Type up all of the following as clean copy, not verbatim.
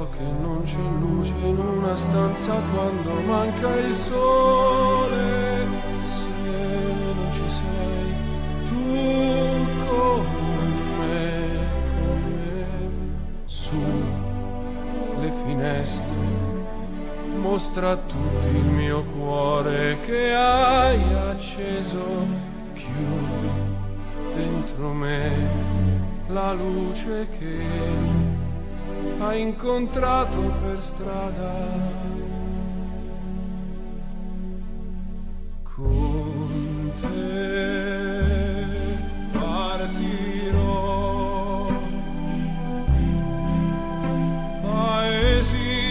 so che non c'è luce in una stanza quando manca il sole. Se non ci sei tu con me, su le finestre, mostra a tutti il mio cuore che hai acceso, chiudi dentro me la luce che hai incontrato per strada. Con te partirò, paesi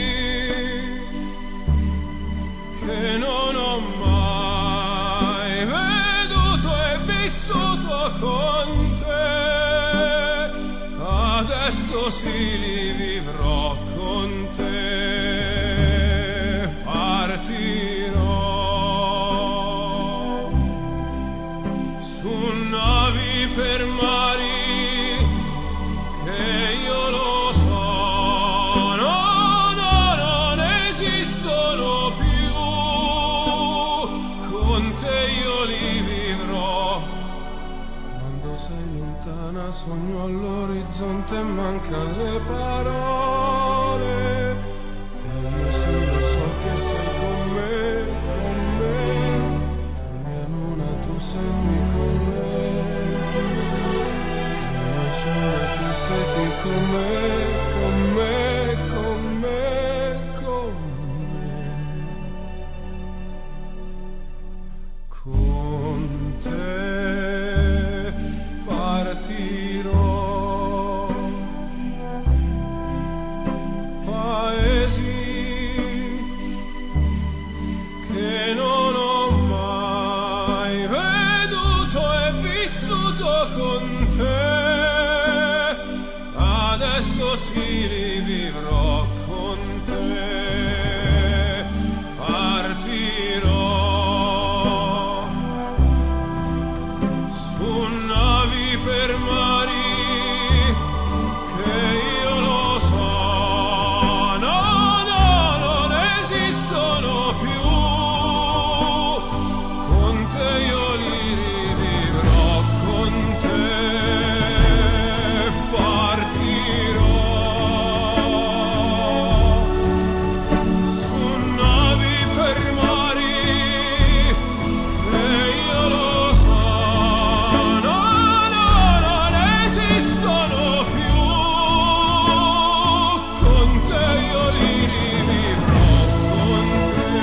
che non ho mai veduto e vissuto con te. Adesso sì li vivrò con te, partirò su navi per mari che io lo so, non esistono più, con te io li vivrò. Quando sei lontana sogno all'orizzonte e mancano le parole, e io sì lo so che sei con me, tu mia luna, tu sei qui con me, mio sole, tu sei qui con me, con me, con me, con me, con te partirò, paesi che non ho mai veduto e vissuto con te. Adesso sì li vivrò con te, partirò su navi per mari che io lo so, non esistono più, con te io li rivivrò, con te partirò su navi per mari che io lo so, non esistono più, con te io li rivivrò, con te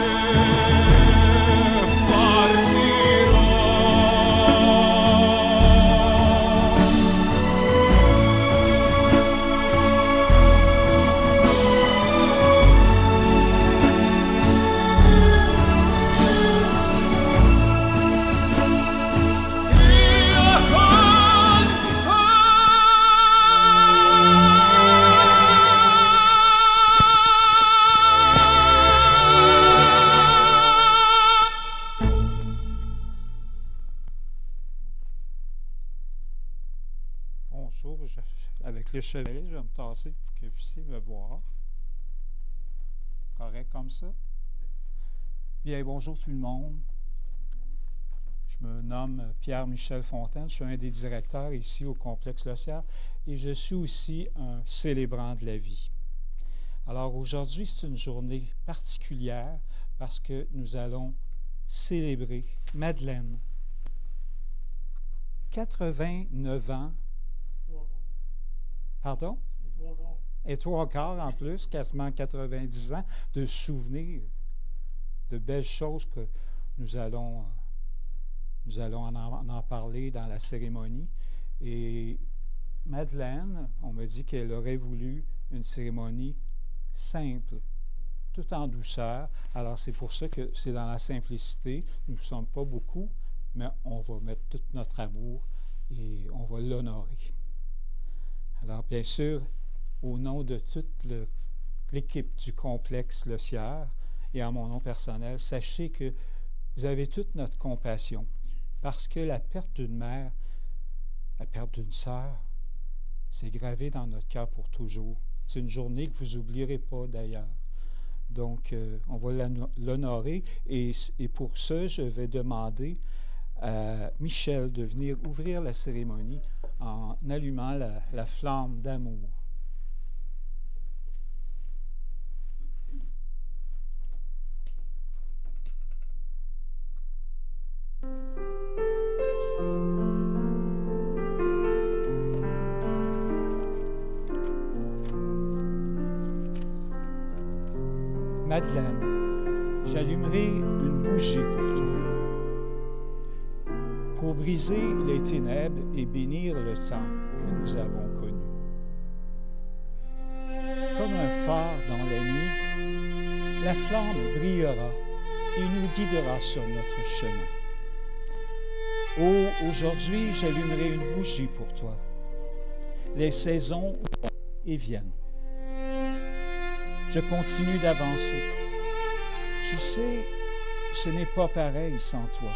partirò. Io con Bonjour, avec le chevalet, je vais me tasser pour que vous puissiez me voir. Correct comme ça? Bien, bonjour tout le monde. Je me nomme Pierre-Michel Fontaine, je suis un des directeurs ici au complexe L'Ossia et je suis aussi un célébrant de la vie. Alors aujourd'hui, c'est une journée particulière parce que nous allons célébrer Madeleine. 89 ans. Pardon? Et 3/4 en plus, quasiment 90 ans de souvenirs, de belles choses que nous allons en parler dans la cérémonie. Et Madeleine, on m'a dit qu'elle aurait voulu une cérémonie simple, tout en douceur. Alors c'est pour ça que c'est dans la simplicité. Nous ne sommes pas beaucoup, mais on va mettre tout notre amour et on va l'honorer. Alors bien sûr, au nom de toute l'équipe du complexe L'Ossia et en mon nom personnel, sachez que vous avez toute notre compassion parce que la perte d'une mère, la perte d'une sœur, c'est gravé dans notre cœur pour toujours. C'est une journée que vous n'oublierez pas d'ailleurs. Donc, on va l'honorer. Et pour ça, je vais demander à Michel de venir ouvrir la cérémonie en allumant la flamme d'amour. Madeleine, j'allumerai une bougie pour toi, pour briser les ténèbres et bénir le temps que nous avons connu. Comme un phare dans la nuit, la flamme brillera et nous guidera sur notre chemin. Oh, aujourd'hui, j'allumerai une bougie pour toi. Les saisons vont et viennent. Je continue d'avancer. Tu sais, ce n'est pas pareil sans toi.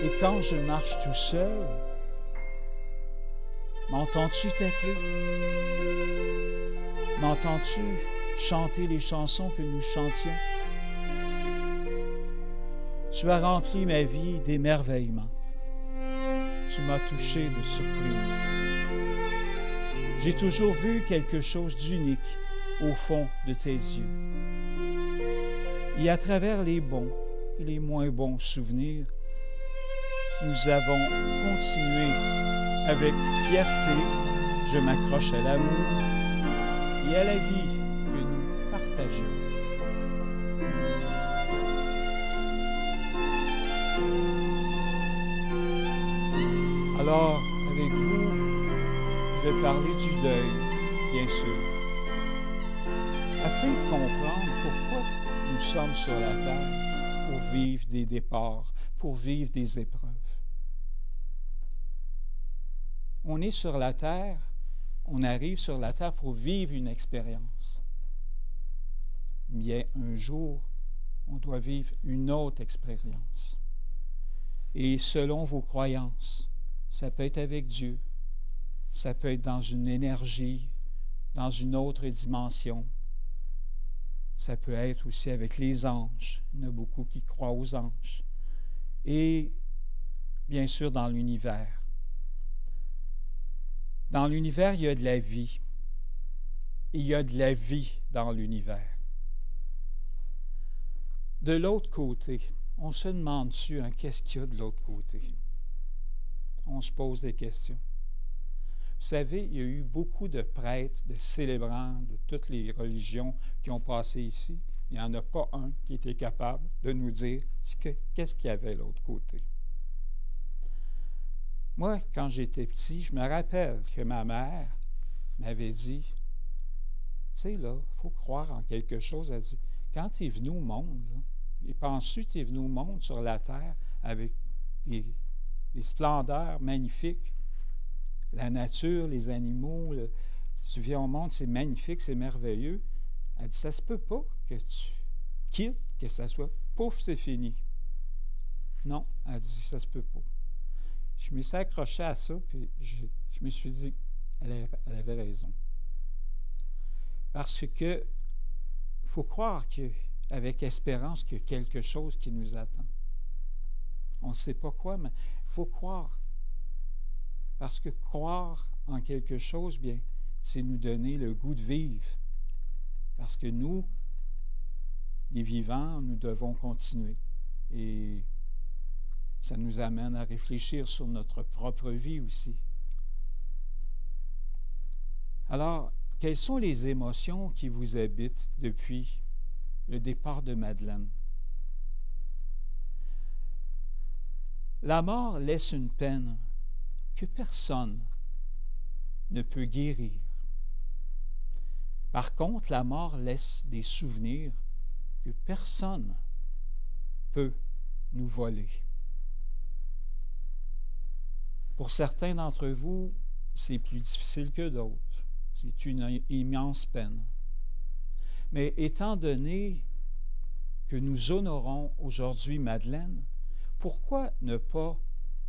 Et quand je marche tout seul, m'entends-tu t'appeler? M'entends-tu chanter les chansons que nous chantions? Tu as rempli ma vie d'émerveillement. Tu m'as touché de surprise. J'ai toujours vu quelque chose d'unique au fond de tes yeux. Et à travers les bons et les moins bons souvenirs, nous avons continué avec fierté. Je m'accroche à l'amour et à la vie que nous partageons. Alors, avec vous, je vais parler du deuil, bien sûr, afin de comprendre pourquoi nous sommes sur la terre pour vivre des départs, pour vivre des épreuves. On est sur la terre, on arrive sur la terre pour vivre une expérience. Mais un jour, on doit vivre une autre expérience. Et selon vos croyances, ça peut être avec Dieu, ça peut être dans une énergie, dans une autre dimension. Ça peut être aussi avec les anges. Il y en a beaucoup qui croient aux anges. Et bien sûr dans l'univers. Dans l'univers, il y a de la vie. Il y a de la vie dans l'univers. De l'autre côté, on se demande-tu qu'est-ce qu'il y a de l'autre côté? On se pose des questions. Vous savez, il y a eu beaucoup de prêtres, de célébrants de toutes les religions qui ont passé ici. Il n'y en a pas un qui était capable de nous dire qu'est-ce qu'il y avait de l'autre côté. Moi, quand j'étais petit, je me rappelle que ma mère m'avait dit, tu sais, là, il faut croire en quelque chose. Elle dit, quand tu es venu au monde, là, et penses-tu que tu es venu au monde sur la terre avec des splendeurs magnifiques, la nature, les animaux, tu viens au monde, c'est magnifique, c'est merveilleux. Elle dit, ça se peut pas que tu quittes, que ça soit pouf, c'est fini. Non, elle dit, ça se peut pas. Je me suis accroché à ça, puis je me suis dit, elle avait raison. Parce que il faut croire avec espérance qu'il y a quelque chose qui nous attend. On ne sait pas quoi, mais il faut croire. Parce que croire en quelque chose, bien, c'est nous donner le goût de vivre. Parce que nous, les vivants, nous devons continuer. Et ça nous amène à réfléchir sur notre propre vie aussi. Alors, quelles sont les émotions qui vous habitent depuis le départ de Madeleine? La mort laisse une peine que personne ne peut guérir. Par contre, la mort laisse des souvenirs que personne ne peut nous voler. Pour certains d'entre vous, c'est plus difficile que d'autres. C'est une immense peine. Mais étant donné que nous honorons aujourd'hui Madeleine, pourquoi ne pas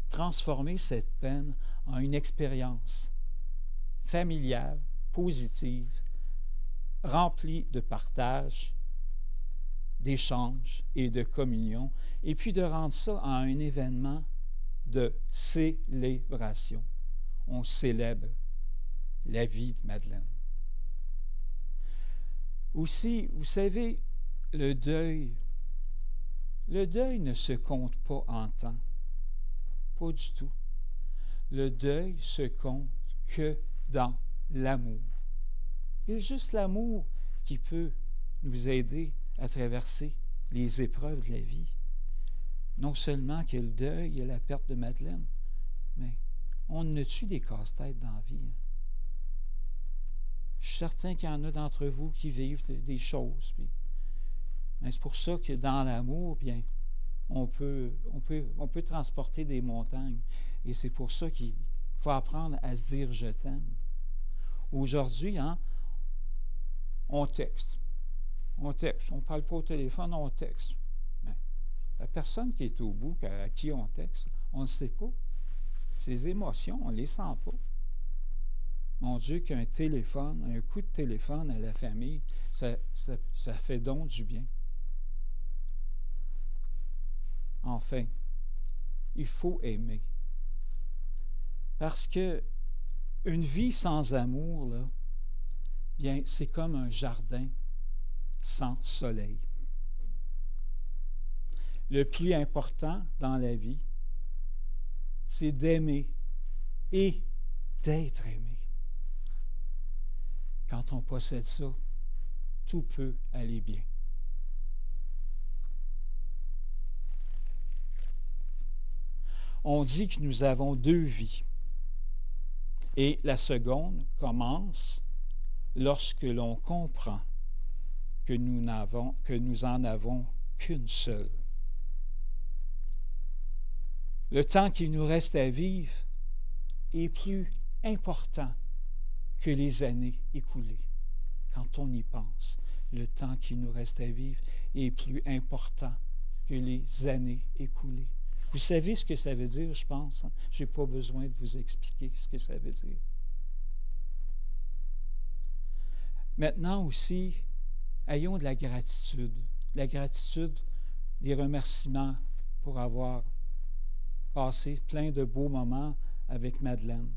transformer cette peine en une expérience familiale positive, remplie de partage, d'échange et de communion, et puis de rendre ça à un événement de célébration. On célèbre la vie de Madeleine. Aussi, vous savez, le deuil ne se compte pas en temps. Pas du tout. Le deuil se compte que dans l'amour. Il y a juste l'amour qui peut nous aider à traverser les épreuves de la vie. Non seulement qu'il y a le deuil et la perte de Madeleine, mais on a-tu des casse-têtes dans la vie? Hein? Je suis certain qu'il y en a d'entre vous qui vivent des choses. Mais c'est pour ça que dans l'amour, bien, on peut transporter des montagnes. Et c'est pour ça qu'il faut apprendre à se dire « je t'aime ». Aujourd'hui, hein, on texte. On ne parle pas au téléphone, on texte. Mais la personne qui est au bout, à qui on texte, on ne sait pas. Ses émotions, on ne les sent pas. Mon Dieu, qu'un téléphone, un coup de téléphone à la famille, ça fait donc du bien. Enfin, il faut aimer. Parce que une vie sans amour, là, bien, c'est comme un jardin sans soleil. Le plus important dans la vie, c'est d'aimer et d'être aimé. Quand on possède ça, tout peut aller bien. On dit que nous avons deux vies. Et la seconde commence lorsque l'on comprend que nous en avons qu'une seule. Le temps qui nous reste à vivre est plus important que les années écoulées. Quand on y pense, le temps qui nous reste à vivre est plus important que les années écoulées. Vous savez ce que ça veut dire, je pense. Hein? Je n'ai pas besoin de vous expliquer ce que ça veut dire. Maintenant aussi, ayons de la gratitude. La gratitude, des remerciements pour avoir passé plein de beaux moments avec Madeleine.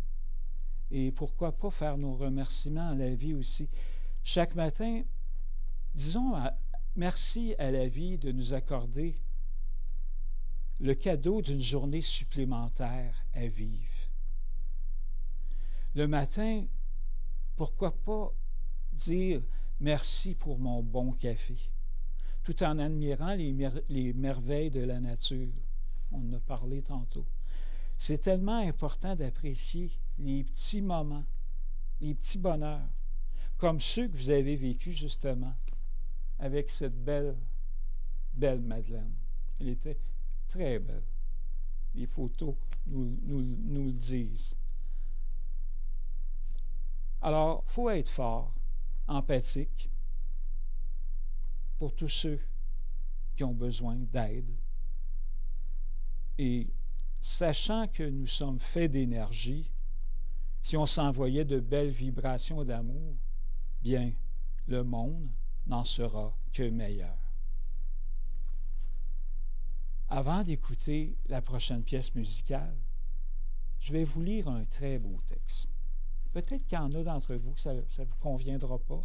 Et pourquoi pas faire nos remerciements à la vie aussi. Chaque matin, disons merci à la vie de nous accorder le cadeau d'une journée supplémentaire à vivre. Le matin, pourquoi pas dire merci pour mon bon café, tout en admirant les merveilles de la nature. On en a parlé tantôt. C'est tellement important d'apprécier les petits moments, les petits bonheurs, comme ceux que vous avez vécus justement avec cette belle Madeleine. Elle était très belle. Les photos nous le disent. Alors, il faut être fort, empathique pour tous ceux qui ont besoin d'aide. Et sachant que nous sommes faits d'énergie, si on s'envoyait de belles vibrations d'amour, bien, le monde n'en sera que meilleur. Avant d'écouter la prochaine pièce musicale, je vais vous lire un très beau texte. Peut-être qu'il y en a d'entre vous que ça ne vous conviendra pas,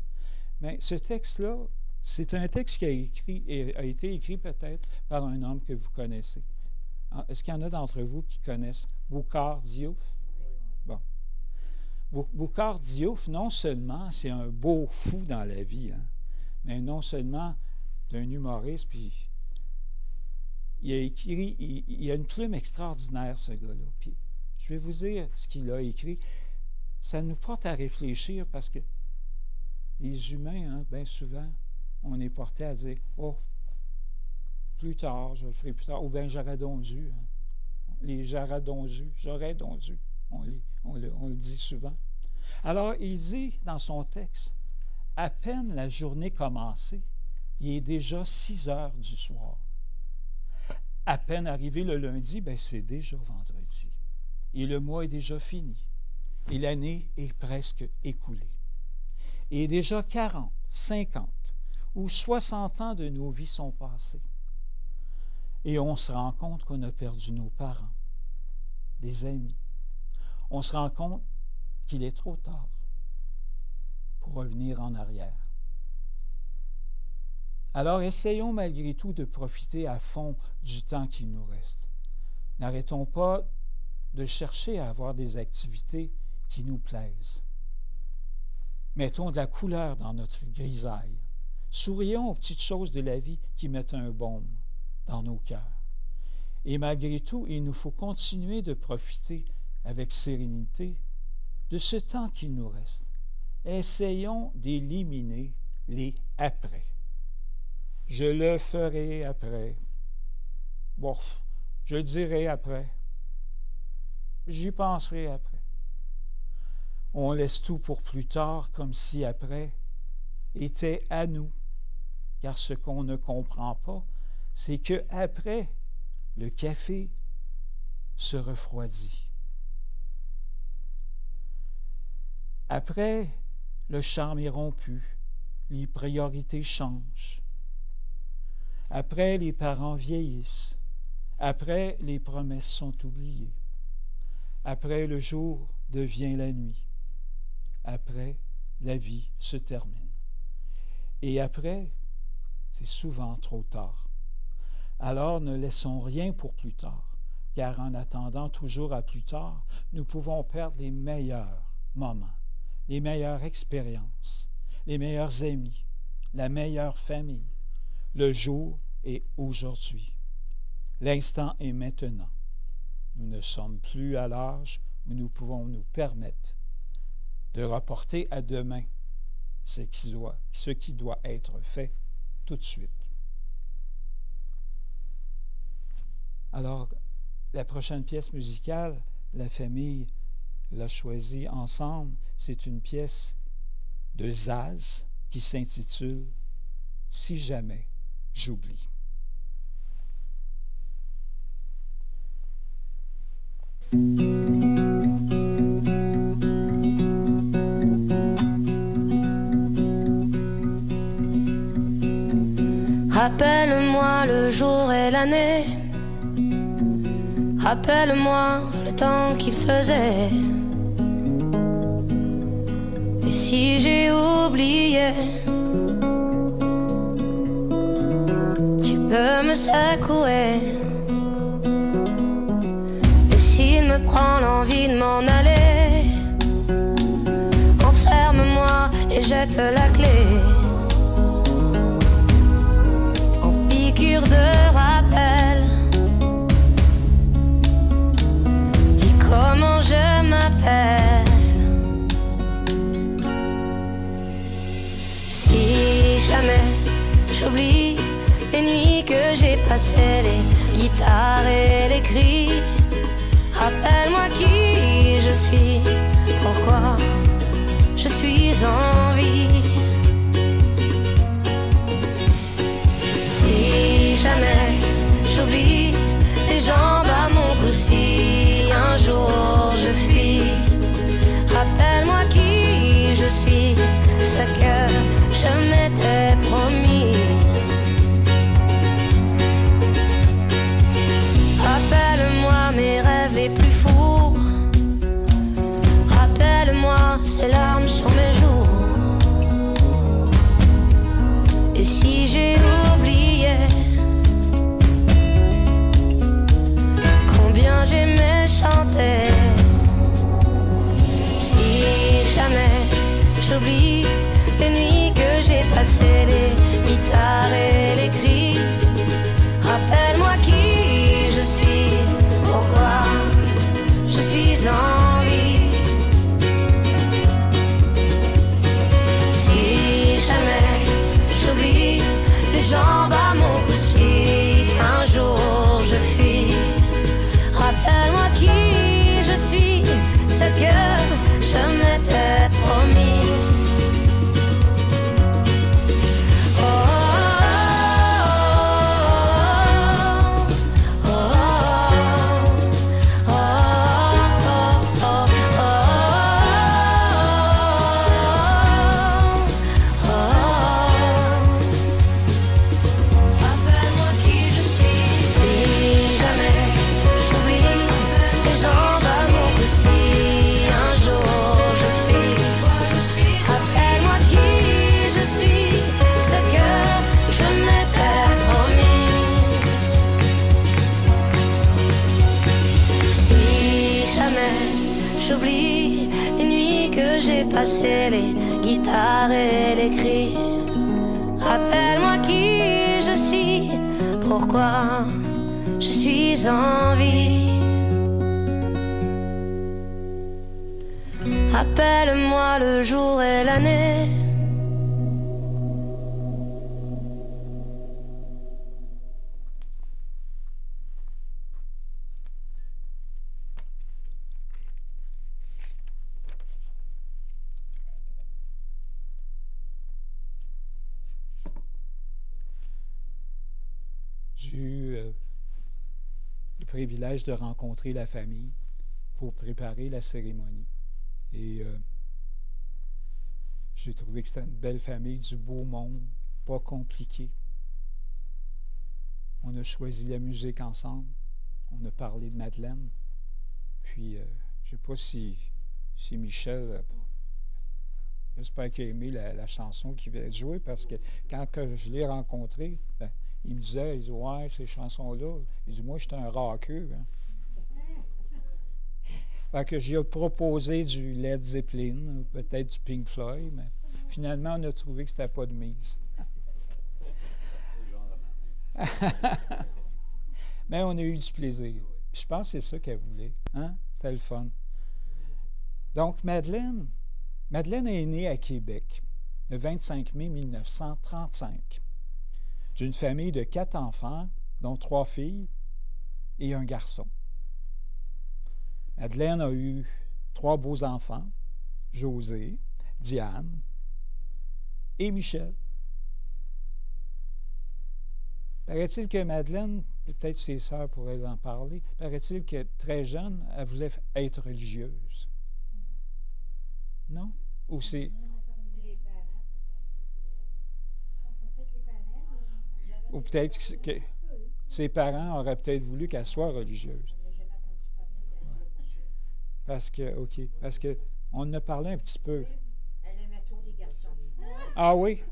mais ce texte-là, c'est un texte qui a été écrit peut-être par un homme que vous connaissez. Est-ce qu'il y en a d'entre vous qui connaissent Boukhar Diouf? Bon. Boukhar Diouf, non seulement c'est un beau fou dans la vie, hein, mais non seulement d'un humoriste, puis il a une plume extraordinaire, ce gars-là. Puis je vais vous dire ce qu'il a écrit. Ça nous porte à réfléchir parce que les humains, hein, bien souvent, on est porté à dire « Oh, plus tard, je le ferai plus tard. » Ou bien « j'aurais donc dû. Hein. » Les « j'aurais donc dû »,« j'aurais donc dû », on le dit souvent. Alors, il dit dans son texte, « À peine la journée commencée, il est déjà 6 heures du soir. À peine arrivé le lundi, bien, c'est déjà vendredi. Et le mois est déjà fini. Et l'année est presque écoulée. Et déjà 40, 50 ou 60 ans de nos vies sont passés. Et on se rend compte qu'on a perdu nos parents, des amis. On se rend compte qu'il est trop tard pour revenir en arrière. Alors essayons malgré tout de profiter à fond du temps qui nous reste. N'arrêtons pas de chercher à avoir des activités qui nous plaisent. Mettons de la couleur dans notre grisaille. Sourions aux petites choses de la vie qui mettent un baume dans nos cœurs. Et malgré tout, il nous faut continuer de profiter avec sérénité de ce temps qui nous reste. Essayons d'éliminer les après. Je le ferai après. Bon, je le dirai après. J'y penserai après. On laisse tout pour plus tard, comme si après était à nous. Car ce qu'on ne comprend pas, c'est que après, le café se refroidit. Après, le charme est rompu, les priorités changent. Après, les parents vieillissent. Après, les promesses sont oubliées. Après, le jour devient la nuit. Après, la vie se termine. Et après, c'est souvent trop tard. Alors ne laissons rien pour plus tard, car en attendant toujours à plus tard, nous pouvons perdre les meilleurs moments, les meilleures expériences, les meilleurs amis, la meilleure famille. Le jour est aujourd'hui. L'instant est maintenant. Nous ne sommes plus à l'âge où nous pouvons nous permettre de reporter à demain ce qui doit être fait tout de suite. Alors, la prochaine pièce musicale, la famille l'a choisie ensemble. C'est une pièce de Zaz qui s'intitule « Si jamais j'oublie ». Rappelle-moi le jour et l'année. Rappelle-moi le temps qu'il faisait. Et si j'ai oublié, tu peux me secouer. Et s'il me prend l'envie de m'en aller, enferme-moi et jette la clé. En piqûre de rappel, dis comment je m'appelle. Si jamais j'oublie les nuits que j'ai passées, les guitares et les cris, rappelle-moi qui je suis, pourquoi je suis en vie. Si jamais j'oublie les jambes à mon cou, si un jour je fuis, rappelle-moi qui je suis, ce que je m'étais promis. Rappelle-moi mes rêves les plus fous. Rappelle-moi ces larmes sur mes joues. Et si j'ai oublié combien j'aimais chanter, si jamais j'oublie les nuits que j'ai passées, les guitares et les cris, rappelle-moi qui je suis, pourquoi je suis en vie. Si jamais j'oublie les jambes à mon cou, si un jour je fuis, rappelle-moi qui je suis, ce que je m'étais promis. passé les guitares et les cris. Rappelle-moi qui je suis, pourquoi je suis en vie. Rappelle-moi le jour et l'année. J'ai eu le privilège de rencontrer la famille pour préparer la cérémonie. Et j'ai trouvé que c'était une belle famille, du beau monde, pas compliqué. On a choisi la musique ensemble. On a parlé de Madeleine. Puis, je ne sais pas si Michel, j'espère qu'il a aimé la chanson qu'il va jouer, parce que quand je l'ai rencontré, ben, il me disait, il dit, ouais, ces chansons-là, il dit, moi, j'étais un rockeux. Hein. Fait que j'ai proposé du Led Zeppelin, peut-être du Pink Floyd, mais finalement, on a trouvé que c'était pas de mise. Mais on a eu du plaisir. Je pense que c'est ça qu'elle voulait. Hein? C'était le fun. Donc, Madeleine est née à Québec le 25 mai 1935, d'une famille de 4 enfants, dont 3 filles et un garçon. Madeleine a eu 3 beaux enfants, José, Diane et Michel. Paraît-il que Madeleine, peut-être ses sœurs pourraient en parler, paraît-il que très jeune, elle voulait être religieuse. Non? Ou c'est... Ou peut-être que ses parents auraient peut-être voulu qu'elle soit religieuse. Parce que, OK, parce qu'on en a parlé un petit peu. Elle aimait trop les garçons. Ah oui?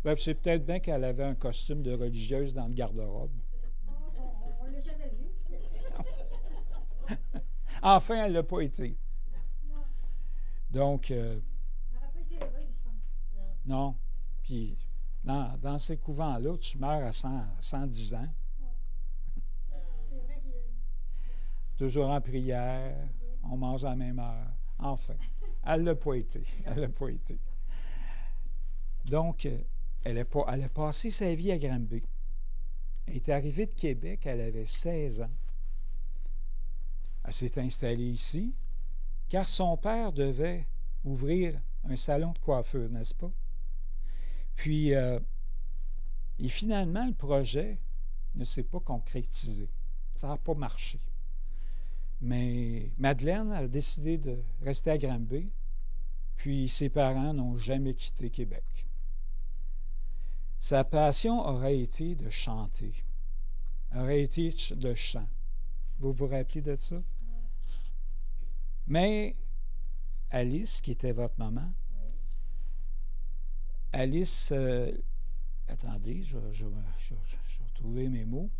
Ben, c'est peut-être bien qu'elle avait un costume de religieuse dans le garde-robe. On ne l'a jamais vu. Enfin, elle ne l'a pas été. Donc, Elle n'aurait pas été heureuse, je pense. non. Puis, dans ces couvents-là, tu meurs à 110 ans. C'est vrai qu'il Toujours en prière, on mange à la même heure. Enfin, elle ne l'a pas été. Elle l'a pas été. Donc, elle a passé sa vie à Granby. Elle est arrivée de Québec, elle avait 16 ans. Elle s'est installée ici, car son père devait ouvrir un salon de coiffure, n'est-ce pas? Puis, et finalement, le projet ne s'est pas concrétisé. Ça n'a pas marché. Mais Madeleine a décidé de rester à Granby, puis ses parents n'ont jamais quitté Québec. Sa passion aurait été de chanter, aurait été de chant. Vous vous rappelez de ça? Mais Alice, qui était votre maman, Alice, attendez, je vais retrouver mes mots.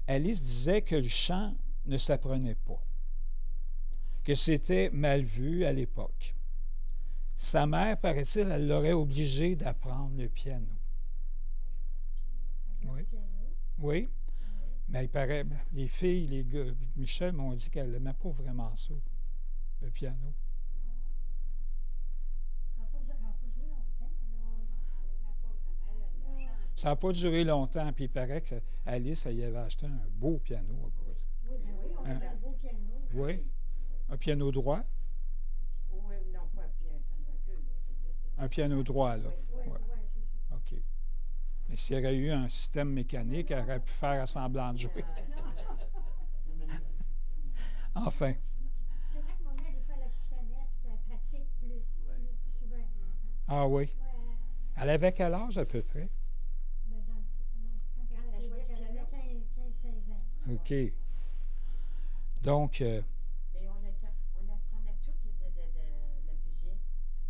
Alice disait que le chant ne s'apprenait pas, que c'était mal vu à l'époque. Sa mère, paraît-il, elle l'aurait obligée d'apprendre le piano. Oui. Oui. Mais il paraît, les filles, les gars, Michel m'ont dit qu'elle n'aimait pas vraiment ça, le piano. Ça n'a pas duré longtemps, puis il paraît qu'Alice, elle y avait acheté un beau piano. Oui, ben oui, on avait un beau piano. Oui. Un piano droit. Oui, non, pas un piano queue. Un piano droit, là. Oui, Ouais. c'est ça. OK. Mais s'il y aurait eu un système mécanique, elle aurait pu faire semblant de jouer. Enfin. C'est vrai que mon mère, des fois, la chicanette, elle pratique plus souvent. Ah oui. Ouais. Elle avait quel âge à peu près? Ben, quand elle a joué, elle avait 15-16 ans. OK. Donc, Mais on apprenait tout de la musique.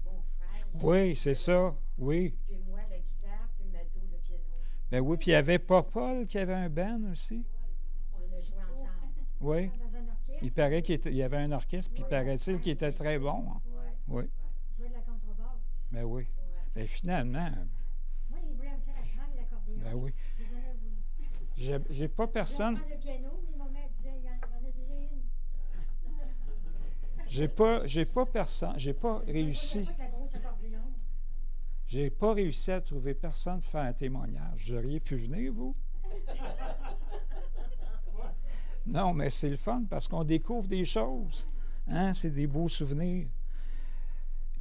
Mon frère. oui, c'est ça. Oui. Puis moi, la guitare, puis Mado, le piano. Ben oui, puis il y avait pas Paul qui avait un band aussi. On a joué ensemble. Oui. Dans un orchestre. Il paraît qu'il y avait un orchestre, puis paraît-il qu'il était très bon. Hein. Oui. Jouer de la contrebasse. Ben oui. Ben finalement, Moi, il voulait me faire apprendre l'accordéon. ben oui. J'ai jamais voulu. J'ai pas personne. Je voulais apprendre le piano, mais maman disait, il y en a déjà une. J'ai pas réussi. Pas que la grosse accordéon. J'ai pas réussi à trouver personne pour faire un témoignage. Vous auriez pu venir, vous? Non, mais c'est le fun parce qu'on découvre des choses. Hein? C'est des beaux souvenirs.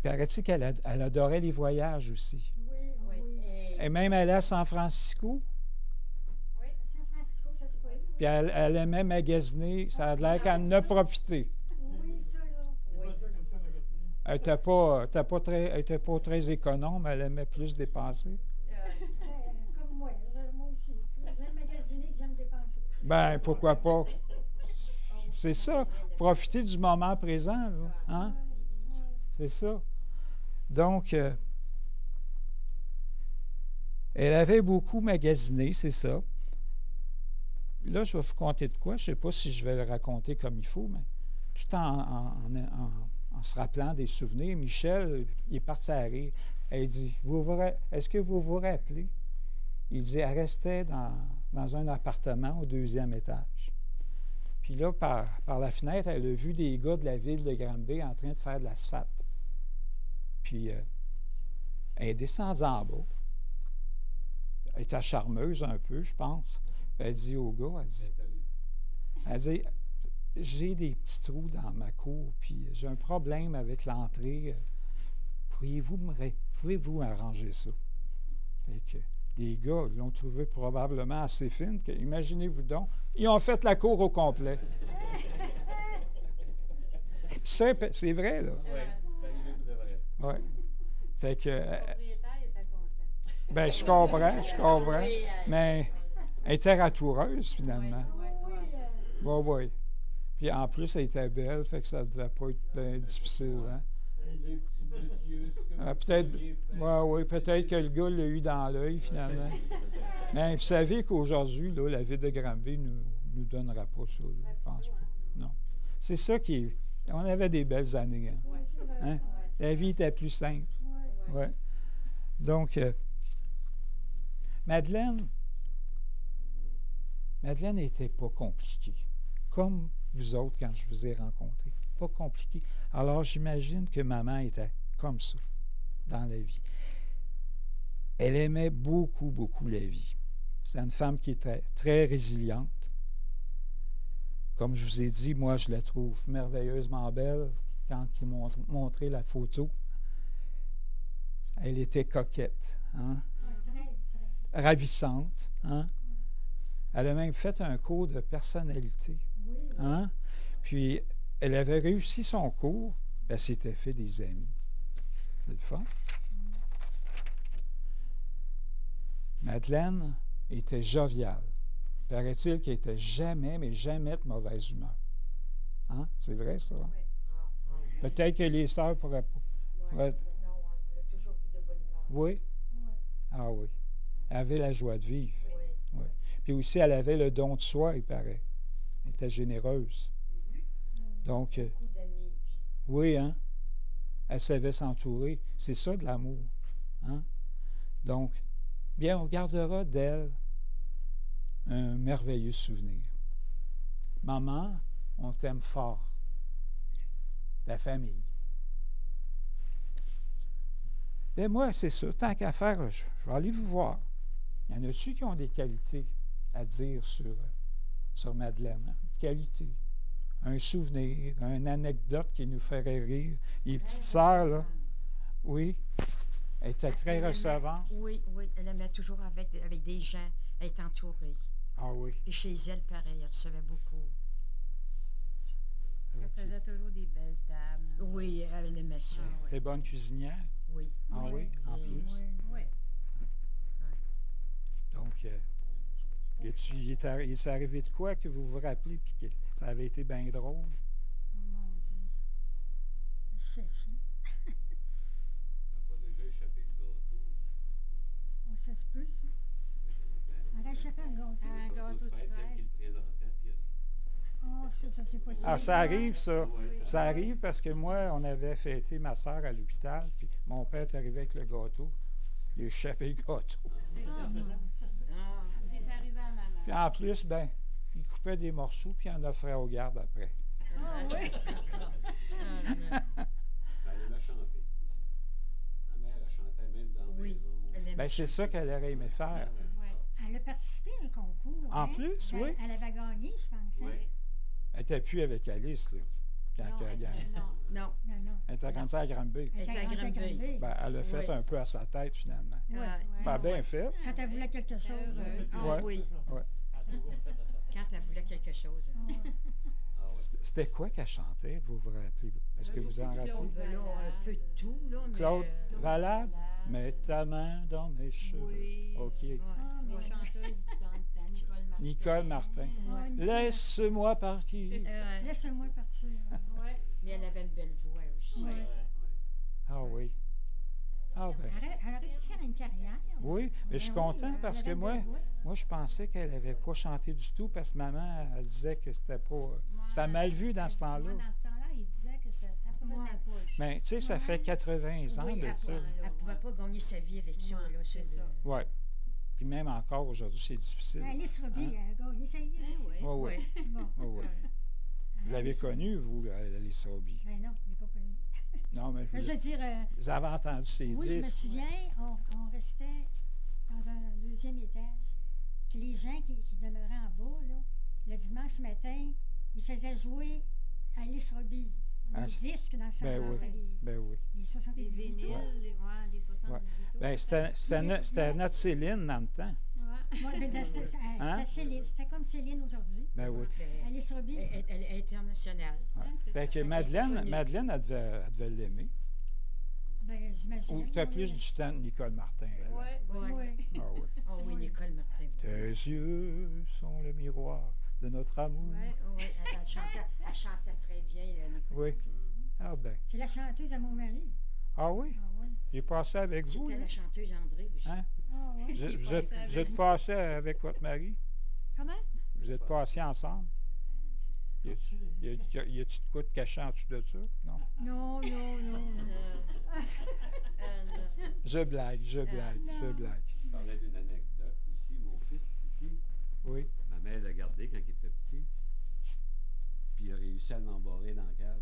Paraît-il qu'elle elle adorait les voyages aussi. Oui, oui. Et même elle allait à San Francisco, Oui, à San Francisco, ça se peut. puis elle aimait magasiner. Ça a l'air qu'elle en a profité. Oui, ça, là. Elle n'était pas très économe, elle aimait plus dépenser. Comme moi, moi aussi. J'aime magasiner, j'aime dépenser. Ben, pourquoi pas? C'est ça. Profiter du moment présent, là. Hein? C'est ça. Donc, elle avait beaucoup magasiné, c'est ça. Là, je vais vous conter de quoi. Je ne sais pas si je vais le raconter comme il faut, mais tout en se rappelant des souvenirs, Michel, il est parti à rire. Elle dit, est-ce que vous vous rappelez? Il dit, elle restait dans un appartement au 2e étage. Puis là, par la fenêtre, elle a vu des gars de la ville de Granby en train de faire de l'asphalte. Puis, elle est descendue en bas. Elle était charmeuse un peu, je pense. Puis elle dit au gars, elle dit, j'ai des petits trous dans ma cour, puis j'ai un problème avec l'entrée. Pouvez-vous arranger ça? Fait que les gars l'ont trouvé probablement assez fine. Imaginez-vous donc, ils ont fait la cour au complet. Puis ça, c'est vrai, là. Oui, c'est arrivé pour de vrai. Oui. Fait que. Le propriétaire était content. Ben, je comprends. Mais elle était ratoureuse, finalement. Oui, oui. Puis en plus, elle était belle, fait que ça ne devait pas être bien difficile. Hein? Peut-être que le gars l'a eu dans l'œil, finalement. Mais vous savez qu'aujourd'hui, là, la ville de Granby ne nous donnera pas ça, je pense pas. Non. C'est ça qui est. On avait des belles années. Hein? La vie était plus simple. Ouais. Donc, Madeleine n'était pas compliquée. Comme vous autres, quand je vous ai rencontrés. Pas compliquée. Alors, j'imagine que maman était comme ça dans la vie. Elle aimait beaucoup, beaucoup la vie. C'est une femme qui était très résiliente. Comme je vous ai dit, moi, je la trouve merveilleusement belle. Quand ils m'ont montré la photo, elle était coquette, hein? Ravissante. Hein? Elle a même fait un cours de personnalité. Hein? Puis, elle avait réussi son cours, elle s'était fait des amis. C'est le fun. Madeleine était joviale. Paraît-il qu'elle n'était jamais, mais jamais de mauvaise humeur. Hein? C'est vrai, ça? Hein? Peut-être que les sœurs pourraient pas. Non, on a toujours vu de bonne humeur. Oui? Ah oui. Elle avait la joie de vivre. Oui. Oui. Puis aussi, elle avait le don de soi, il paraît. Elle était généreuse. Donc, Beaucoup d'amis. oui, hein? Elle savait s'entourer. C'est ça de l'amour. Hein? Donc, bien, on gardera d'elle un merveilleux souvenir. Maman, on t'aime fort. La famille. Bien, moi, c'est ça. Tant qu'à faire, je vais aller vous voir. Il y en a-tu qui ont des qualités à dire sur Madeleine? Hein? Qualité. Un souvenir, une anecdote qui nous ferait rire. Les petites sœurs, là, oui, elle était très recevante. Oui, elle aimait toujours avec des gens, être entourée. Ah oui. Et chez elle, pareil, elle recevait beaucoup. Elle faisait toujours des belles tables. Oui, elle aimait ça. Très bonne cuisinière. Oui. Ah oui, en plus. Oui. Donc, il s'est arrivé de quoi que vous vous rappelez, puis que ça avait été bien drôle? Oh mon Dieu. Sèche, hein? On n'a pas déjà échappé le gâteau. Oh, ça se peut, ça. Elle a échappé un gâteau. Un gâteau de fête, celle qui fête. le présentait, puis Oh Oh, ça, c'est possible. Ah, ça arrive, ça. Oui, Ça arrive parce que moi, on avait fêté ma soeur à l'hôpital, puis mon père est arrivé avec le gâteau. Il a échappé le gâteau. C'est ça. Ah, C'est arrivé à ma Puis mère. en plus, ben, il coupait des morceaux, puis il en offrait aux gardes après. Ah oui. ah, non. Elle aimait chanter aussi. Ma mère, elle chantait même dans la Oui. maison. Elle aimait Ben, c'est ça qu'elle aurait aimé faire. Ouais. Elle a participé à un concours. En hein. plus, Elle- oui. Elle avait gagné, je pense. hein. Oui. Elle n'était plus avec Alice, là, quand Non, elle a gagné. non. Non. Non, non. Elle était rendue à Granby. Elle était à était rendue à Granby. Granby. Ben, elle a fait Oui. un peu à sa tête, finalement. Ouais. Ah, Ben, bien fait. Quand elle voulait quelque chose. heureuse. ah Ouais. oui. Ouais. Quand elle voulait quelque chose. Ah, Ah ouais. C'était quoi qu'elle chantait, vous vous rappelez? Est-ce que vous en rappelez? Claude Ben là, un peu de tout, là, mais... Claude Claude Valade? Valade. Mets ta main dans mes cheveux. Oui. OK. Ouais. Ah, Les ouais. chanteuses dans le temps, Nicole Martin. Nicole Martin. Ah, Nicole. Laisse-moi partir. Laisse-moi partir. Ouais. Mais elle avait une belle voix aussi. Ouais. Ah oui. Ah ben. Elle aurait pu faire une carrière. Oui, mais je suis Ben oui, content elle parce que avait moi, une belle voix. moi, je pensais qu'elle n'avait pas chanté du tout parce que maman, elle disait que c'était pas. C'était mal vu dans ce temps-là. Moi, dans ce temps-là, il disait que ça prenait Ouais. pas. Mais tu sais, ça fait 80 ans Oui, de ça. elle pouvait pas gagner sa vie avec ça. Ouais, Là, c'est ça. Oui. Puis même encore aujourd'hui, c'est difficile. Ben, Alice Roby, Hein? elle a gagné sa vie. Eh oui. Oui, oui. Oui. Bon. Oui, oui. Vous l'avez Alice Roby. connue, vous, Alice Roby? Ben non, je l'ai pas connue. Non, mais Je veux dire, vous avez entendu ses oui, je me disques. souviens, on restait dans un deuxième étage. Puis les gens qui demeuraient en bas, là, le dimanche matin, ils faisaient jouer Alice Roby. Ah, Les disques dans sa ben dans oui. sa- Ben oui. les Les 78 vinyles, tours. les 78 Ouais. tours. Ben, c'était notre Céline dans le temps. Ouais. Ouais, ben, Hein? c'était comme Céline aujourd'hui. Ben oui. Ben, Alice Roby. elle est internationale. Ouais. c'est Fait ça. que Elle est Madeleine, connue. Madeleine elle devait l'aimer. Ben, j'imagine. Ou c'était oui, plus oui. du temps de Nicole Martin. Elle. Ouais, ouais. Ouais. Oui. Ah oui. Oh oui, Oui. Nicole Martin. Tes yeux sont le miroir de notre amour. Ouais. Oui, elle chantait très bien, Nicole. Oui. Mhm. Ah ben. C'est la chanteuse à mon mari. Ah oui? Ah oui. Il est passé avec vous, C'était là? la chanteuse André aussi. Hein? Ah oui. Vous, Il vous est êtes, passé vous avec êtes passé avec votre mari? Comment? Vous êtes passés ensemble? Y a-tu de quoi de caché en dessous de ça? Non. Non, non, non. Je blague, je blague, je non. blague. Je parlais d'une anecdote aussi. Mon fils, ici, Oui. ma mère l'a gardé quand il était petit. Puis il a réussi à l'embarrer dans la cave.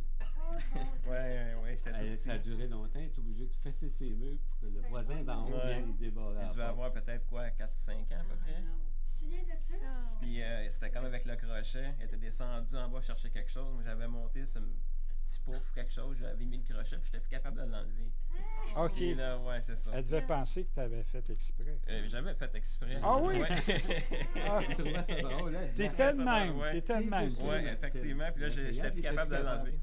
Ouais, j'étais tout petit. Ça a duré longtemps. Il était obligé de fesser ses murs pour que le voisin d'en haut Ouais. vienne débarrer. Il devait avoir peut-être quoi, 4-5 ans à peu près. Tu te souviens de ça? Puis c'était comme avec le crochet. Il était descendu en bas chercher quelque chose. Moi, j'avais monté ce petit pouf quelque chose. J'avais mis le crochet puis j'étais plus capable de l'enlever. OK. Et là, ouais, c'est ça. Elle devait penser que tu avais fait exprès. J'avais fait exprès. Ah oui? Ouais. Ah, Il trouvait ça drôle. Hein, t'étais le même, Ouais. t'étais le même. Ouais, effectivement. Puis là, j'étais plus capable de l'enlever.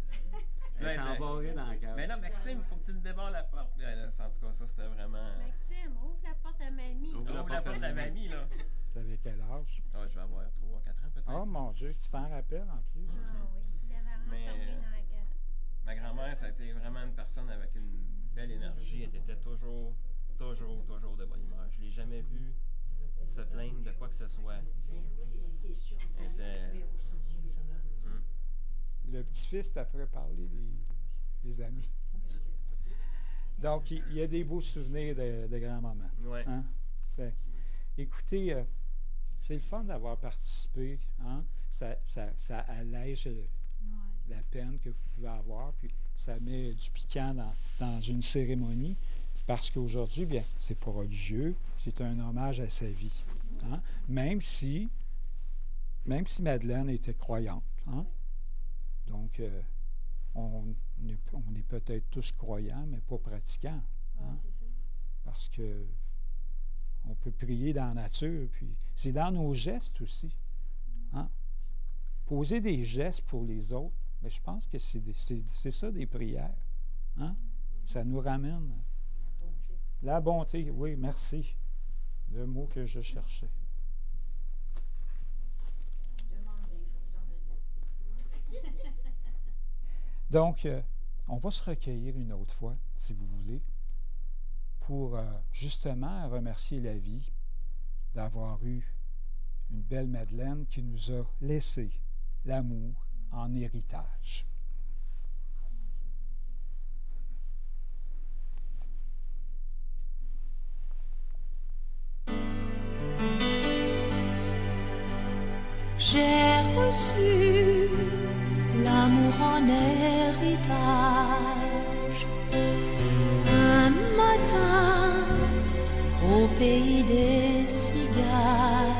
Elle était embarrée dans la cave. Mais là, Maxime, il faut que tu me débarres la porte. Là, en tout cas, ça, c'était vraiment. Maxime, ouvre la porte à mamie. Ouvre Ouvre la porte à mamie, là. T'avais quel âge? Ah, je vais avoir 3-4 ans peut-être. Oh mon Dieu, tu t'en rappelles en plus. Ah oui, il l'avait Mais, renfermé dans la cave. Ma grand-mère, ça a été vraiment une personne avec une belle énergie. Elle était toujours de bonne humeur. Je ne l'ai jamais vue se plaindre de quoi que ce soit. Elle était. Le petit-fils t'a préparé les amis. Donc, il y a des beaux souvenirs de grand-maman. Ouais. Hein? Fait, écoutez, c'est le fun d'avoir participé. Hein? Ça allège la peine que vous pouvez avoir, puis ça met du piquant dans une cérémonie, parce qu'aujourd'hui, bien, c'est pas religieux, c'est un hommage à sa vie. Hein? Même si Madeleine était croyante. Hein? Donc, on est peut-être tous croyants, mais pas pratiquants. Hein? Parce que on peut prier dans la nature, puis c'est dans nos gestes aussi. Hein? Poser des gestes pour les autres, mais je pense que c'est ça des prières. Hein? Ça nous ramène. La bonté, oui, merci. Le mot que je cherchais. Donc, on va se recueillir une autre fois, si vous voulez, pour justement remercier la vie d'avoir eu une belle Madeleine qui nous a laissé l'amour en héritage. J'ai reçu l'amour en héritage un matin au pays des cigales.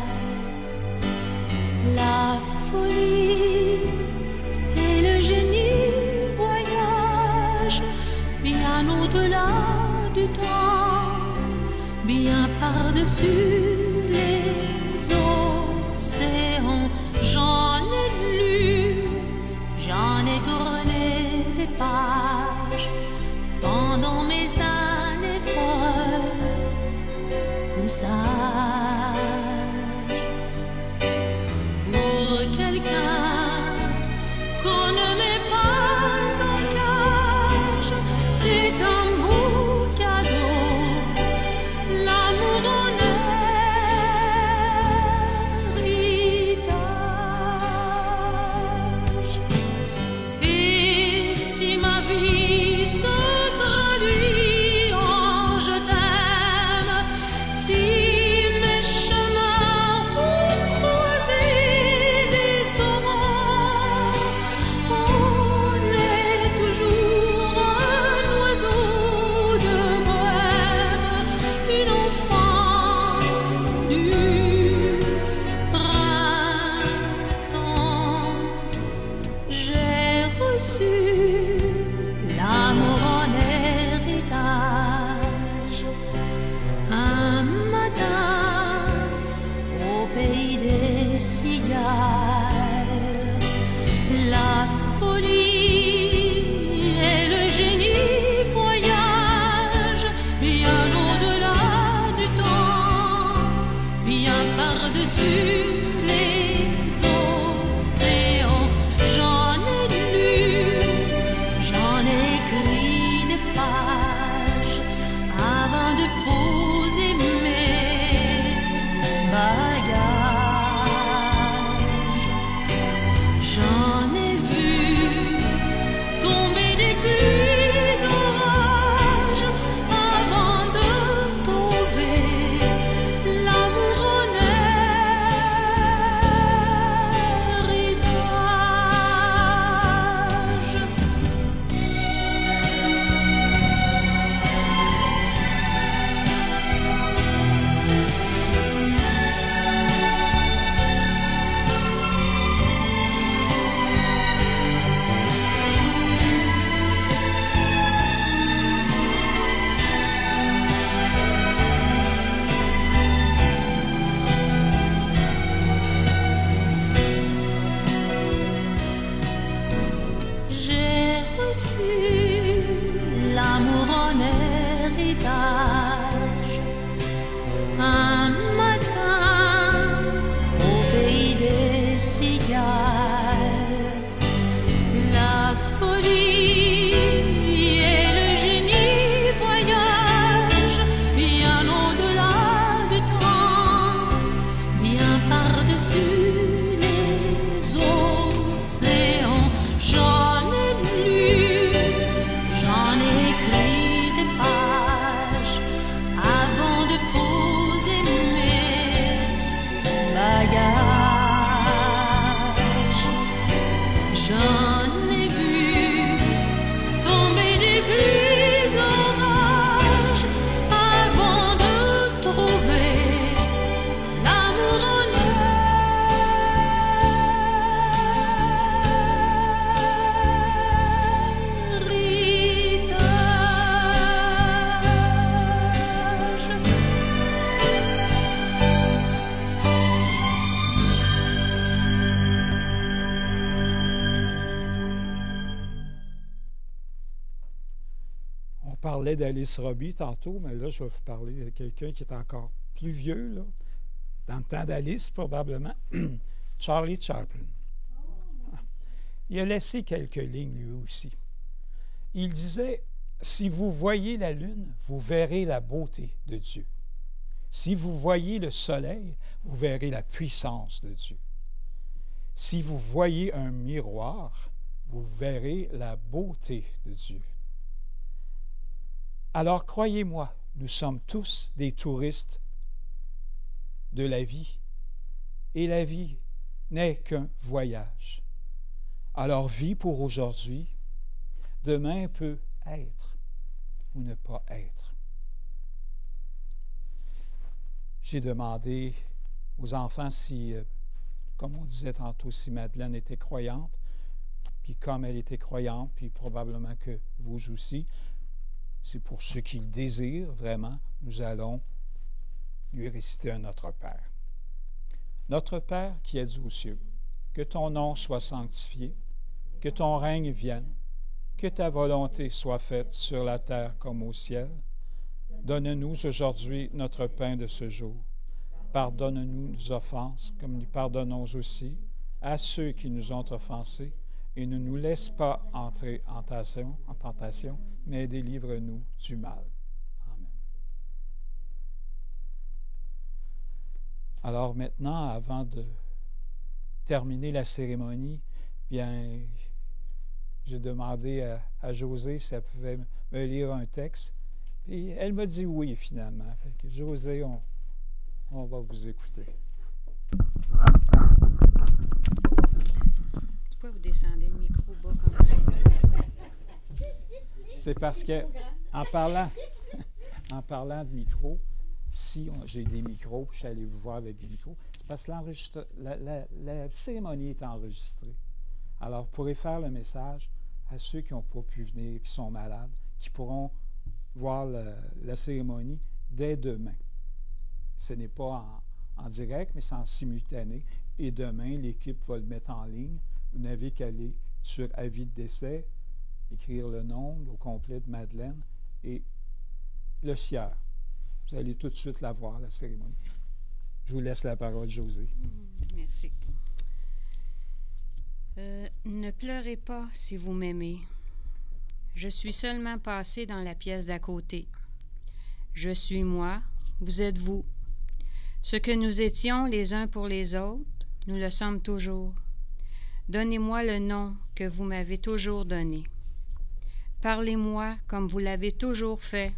La folie et le génie voyagent bien au-delà du temps, bien par-dessus les océans. J'en ai lu, j'en ai tourné des pages pendant mes années folles ou sages. Pour quelqu'un qu'on ne met pas en cage, c'est un beau cadeau, l'amour en héritage. Et si ma vie se traduit en je t'aime, si mes chemins ont croisé des torrents, on est toujours un oiseau de bohème, une enfant du printemps. J'ai reçu l'amour en héritage un matin au pays des cigales. La folie et le génie voyagent bien au-delà du temps, bien par-dessus les océans. J'en ai lu, j'en ai écrit des pages avant de poser mes bagages. J'en ai vu tomber des pluies d'orage avant de trouver l'amour en héritage. J'ai reçu l'amour en héritage un matin au pays des cigales. La folie et le génie voyagent bien au-delà du temps, bien par-dessus les océans. J'en ai lu, j'en ai écrit des pages avant de poser mes bagages. J'en ai vu tomber des pluies d'orage avant de trouver l'amour en On parlait d'Alice Robbie tantôt, mais là, je vais vous parler de quelqu'un qui est encore plus vieux, là, dans le temps d'Alice, probablement, Charlie Chaplin. Il a laissé quelques lignes, lui aussi. Il disait, « Si vous voyez la lune, vous verrez la beauté de Dieu. Si vous voyez le soleil, vous verrez la puissance de Dieu. Si vous voyez un miroir, vous verrez la beauté de Dieu. Alors croyez-moi, nous sommes tous des touristes de la vie. Et la vie n'est qu'un voyage. Alors vis pour aujourd'hui. Demain peut être ou ne pas être. J'ai demandé aux enfants si, comme on disait tantôt, si Madeleine était croyante. Puis comme elle était croyante, puis probablement que vous aussi, c'est pour ceux qui le désirent vraiment, nous allons lui réciter un Notre Père. Notre Père qui es aux cieux, que ton nom soit sanctifié, que ton règne vienne, que ta volonté soit faite sur la terre comme au ciel. Donne-nous aujourd'hui notre pain de ce jour. Pardonne-nous nos offenses, comme nous pardonnons aussi à ceux qui nous ont offensés, et ne nous laisse pas entrer en tentation, mais délivre-nous du mal. Amen. Alors maintenant, avant de terminer la cérémonie, bien, j'ai demandé à Josée si elle pouvait me lire un texte. Puis elle m'a dit oui, finalement. Fait que Josée, on va vous écouter. Pourquoi vous descendez le micro bas comme ça? C'est parce que, en parlant de micro, si j'ai des micros, puis je suis allé vous voir avec des micros, c'est parce que la cérémonie est enregistrée. Alors, vous pourrez faire le message à ceux qui n'ont pas pu venir, qui sont malades, qui pourront voir la cérémonie dès demain. Ce n'est pas en direct, mais c'est en simultané. Et demain, l'équipe va le mettre en ligne. Vous n'avez qu'à aller sur avis de décès, écrire le nom au complet de Madeleine et le sieur. Vous allez tout de suite la voir, la cérémonie. Je vous laisse la parole, Josée. Merci. Ne pleurez pas si vous m'aimez. Je suis seulement passé dans la pièce d'à côté. Je suis moi, vous êtes vous. Ce que nous étions les uns pour les autres, nous le sommes toujours. Donnez-moi le nom que vous m'avez toujours donné. Parlez-moi comme vous l'avez toujours fait.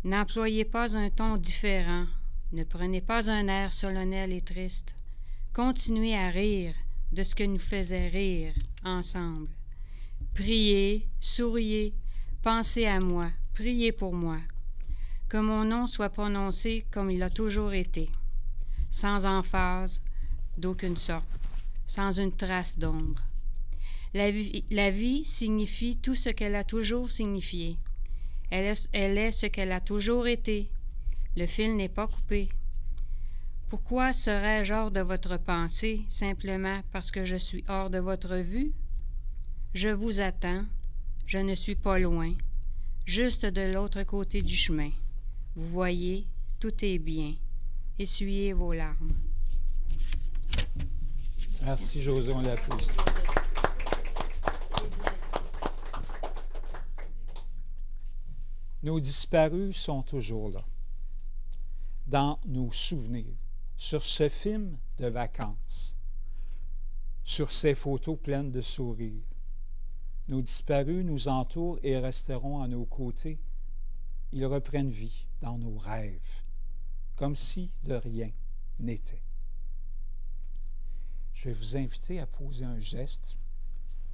N'employez pas un ton différent. Ne prenez pas un air solennel et triste. Continuez à rire de ce que nous faisait rire ensemble. Priez, souriez, pensez à moi, priez pour moi. Que mon nom soit prononcé comme il a toujours été, sans emphase d'aucune sorte, sans une trace d'ombre. La vie signifie tout ce qu'elle a toujours signifié. Elle est ce qu'elle a toujours été. Le fil n'est pas coupé. Pourquoi serais-je hors de votre pensée simplement parce que je suis hors de votre vue? Je vous attends, je ne suis pas loin, juste de l'autre côté du chemin. Vous voyez, tout est bien. Essuyez vos larmes. Merci, Josée, on l'applaudit. Nos disparus sont toujours là, dans nos souvenirs, sur ce film de vacances, sur ces photos pleines de sourires. Nos disparus nous entourent et resteront à nos côtés. Ils reprennent vie dans nos rêves, comme si de rien n'était. Je vais vous inviter à poser un geste.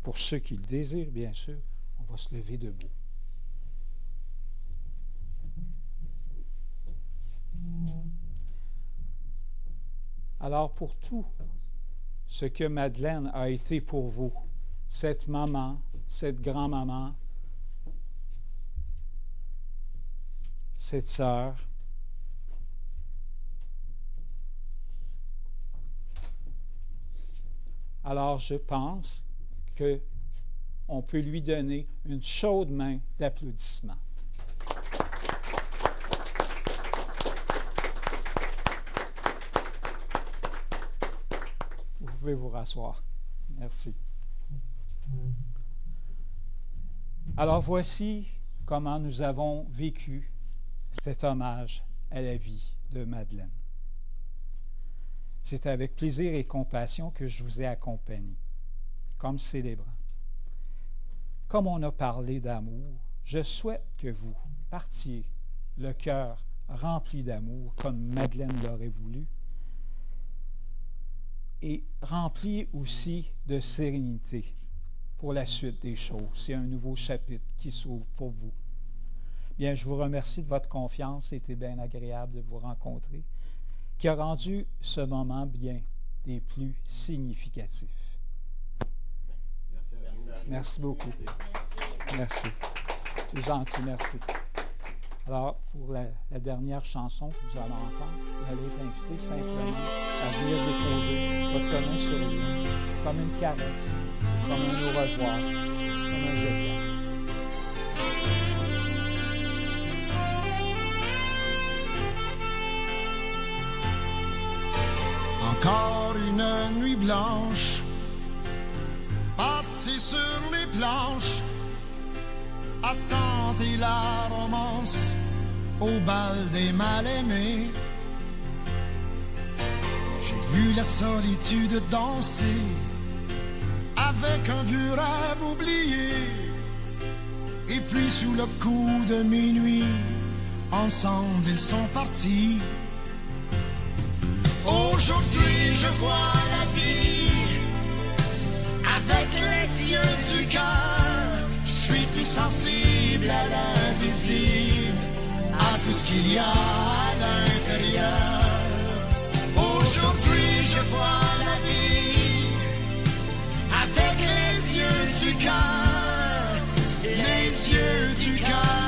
Pour ceux qui le désirent, bien sûr, on va se lever debout. Alors, pour tout ce que Madeleine a été pour vous, cette maman, cette grand-maman, cette sœur, alors je pense qu'on peut lui donner une chaude main d'applaudissement. Vous pouvez vous rasseoir. Merci. Alors voici comment nous avons vécu cet hommage à la vie de Madeleine. c'est avec plaisir et compassion que je vous ai accompagné, comme célébrant. Comme on a parlé d'amour, je souhaite que vous partiez le cœur rempli d'amour, comme Madeleine l'aurait voulu, et rempli aussi de sérénité pour la suite des choses. C'est un nouveau chapitre qui s'ouvre pour vous. Bien, je vous remercie de votre confiance. C'était bien agréable de vous rencontrer, qui a rendu ce moment bien des plus significatifs. Merci beaucoup. Merci. C'est gentil, merci. Alors, pour la dernière chanson que vous allez entendre, vous allez être invité simplement à venir déposer votre main sur lui, comme une caresse, comme un au revoir, comme un je t'aime. Encore une nuit blanche, passée sur les planches, à tenter la romance au bal des mal-aimés. J'ai vu la solitude danser avec un vieux rêve oublié. Et puis sous le coup de minuit, ensemble ils sont partis. Aujourd'hui je vois la vie avec les yeux du cœur. Je suis plus sensible à l'invisible, à tout ce qu'il y a à l'intérieur. Aujourd'hui je vois la vie avec les yeux du cœur, les yeux du cœur.